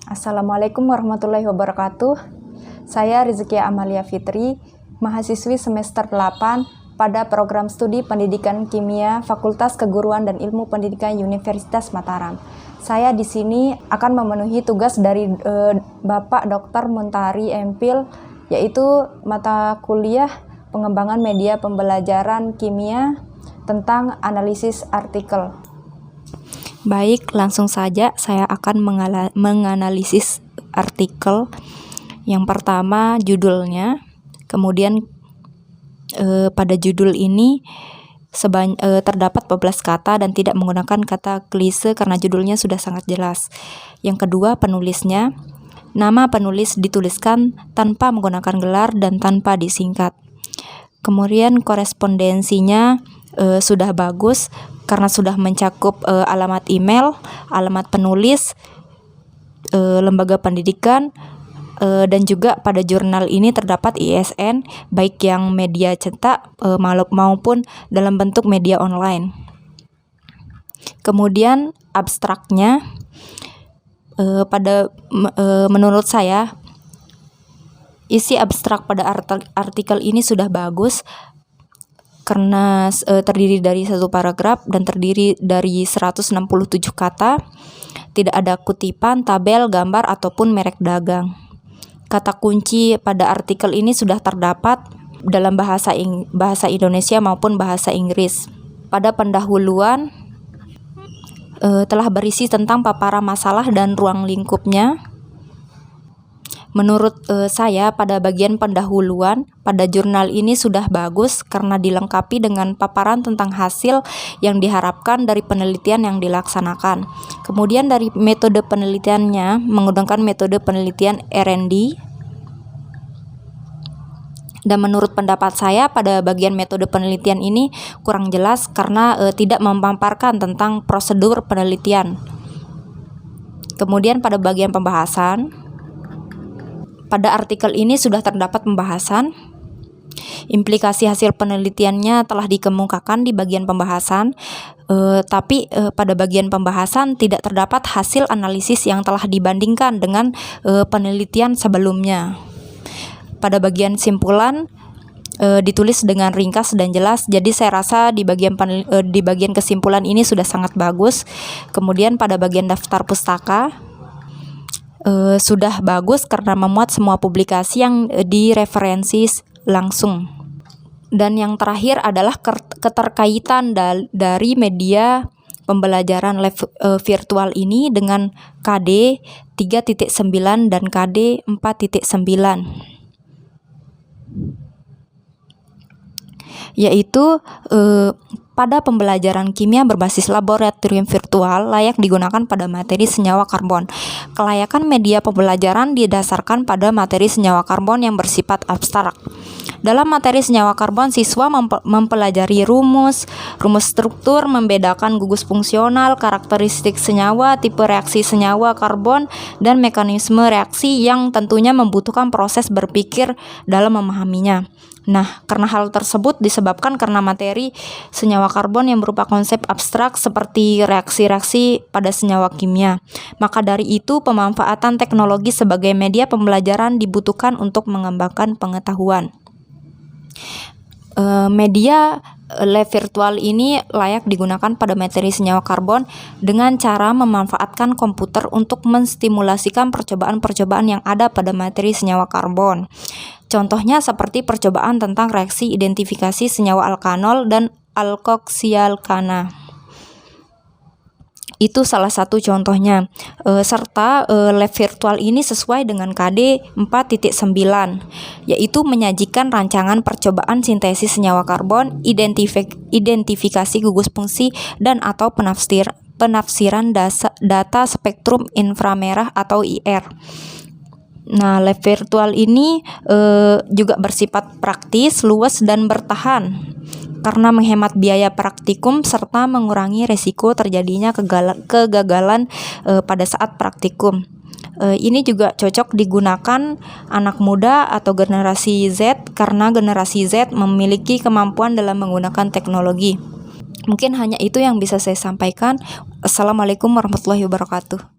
Assalamualaikum warahmatullahi wabarakatuh. Saya Rizkia Amalia Fitri, mahasiswi semester 8 pada program studi Pendidikan Kimia Fakultas Keguruan dan Ilmu Pendidikan Universitas Mataram. Saya di sini akan memenuhi tugas dari Bapak Dr. Muntari MPhil, yaitu mata kuliah pengembangan media pembelajaran kimia tentang analisis artikel. Baik, langsung saja saya akan menganalisis artikel. Yang pertama judulnya, kemudian pada judul ini terdapat 14 kata dan tidak menggunakan kata klise karena judulnya sudah sangat jelas. Yang kedua, penulisnya. Nama penulis dituliskan tanpa menggunakan gelar dan tanpa disingkat. Kemudian korespondensinya sudah bagus karena sudah mencakup alamat email, alamat penulis, lembaga pendidikan, dan juga pada jurnal ini terdapat ISN baik yang media cetak maupun dalam bentuk media online. Kemudian abstraknya, menurut saya isi abstrak pada artikel ini sudah bagus karena terdiri dari satu paragraf dan terdiri dari 167 kata, tidak ada kutipan, tabel, gambar, ataupun merek dagang. Kata kunci pada artikel ini sudah terdapat dalam bahasa Indonesia maupun bahasa Inggris. Pada pendahuluan telah berisi tentang paparan masalah dan ruang lingkupnya. Menurut saya pada bagian pendahuluan pada jurnal ini sudah bagus karena dilengkapi dengan paparan tentang hasil yang diharapkan dari penelitian yang dilaksanakan. Kemudian dari metode penelitiannya menggunakan metode penelitian R&D. Dan menurut pendapat saya pada bagian metode penelitian ini kurang jelas karena tidak memaparkan tentang prosedur penelitian. Kemudian pada bagian pembahasan, pada artikel ini sudah terdapat pembahasan. Implikasi hasil penelitiannya telah dikemukakan di bagian pembahasan, tapi pada bagian pembahasan tidak terdapat hasil analisis yang telah dibandingkan dengan penelitian sebelumnya. Pada bagian simpulan ditulis dengan ringkas dan jelas, jadi saya rasa di bagian kesimpulan ini sudah sangat bagus. Kemudian pada bagian daftar pustaka sudah bagus karena memuat semua publikasi yang direferensi langsung. Dan yang terakhir adalah keterkaitan dari media pembelajaran virtual ini dengan KD 3.9 dan KD 4.9. Yaitu pada pembelajaran kimia berbasis laboratorium virtual layak digunakan pada materi senyawa karbon. Kelayakan media pembelajaran didasarkan pada materi senyawa karbon yang bersifat abstrak. Dalam materi senyawa karbon, siswa mempelajari rumus struktur, membedakan gugus fungsional, karakteristik senyawa, tipe reaksi senyawa karbon, dan mekanisme reaksi yang tentunya membutuhkan proses berpikir dalam memahaminya. Nah, karena hal tersebut disebabkan karena materi senyawa karbon yang berupa konsep abstrak seperti reaksi-reaksi pada senyawa kimia. Maka dari itu, pemanfaatan teknologi sebagai media pembelajaran dibutuhkan untuk mengembangkan pengetahuan. Media lab virtual ini layak digunakan pada materi senyawa karbon dengan cara memanfaatkan komputer untuk menstimulasikan percobaan-percobaan yang ada pada materi senyawa karbon. Contohnya seperti percobaan tentang reaksi identifikasi senyawa alkanol dan alkoksialkana. Itu salah satu contohnya. Serta lab virtual ini sesuai dengan KD 4.9, yaitu menyajikan rancangan percobaan sintesis senyawa karbon, identifikasi gugus fungsi, dan atau penafsiran data spektrum inframerah atau IR. Nah, lab virtual ini juga bersifat praktis, luas, dan bertahan karena menghemat biaya praktikum serta mengurangi resiko terjadinya kegagalan pada saat praktikum. Ini juga cocok digunakan anak muda atau generasi Z karena generasi Z memiliki kemampuan dalam menggunakan teknologi. Mungkin hanya itu yang bisa saya sampaikan. Assalamualaikum warahmatullahi wabarakatuh.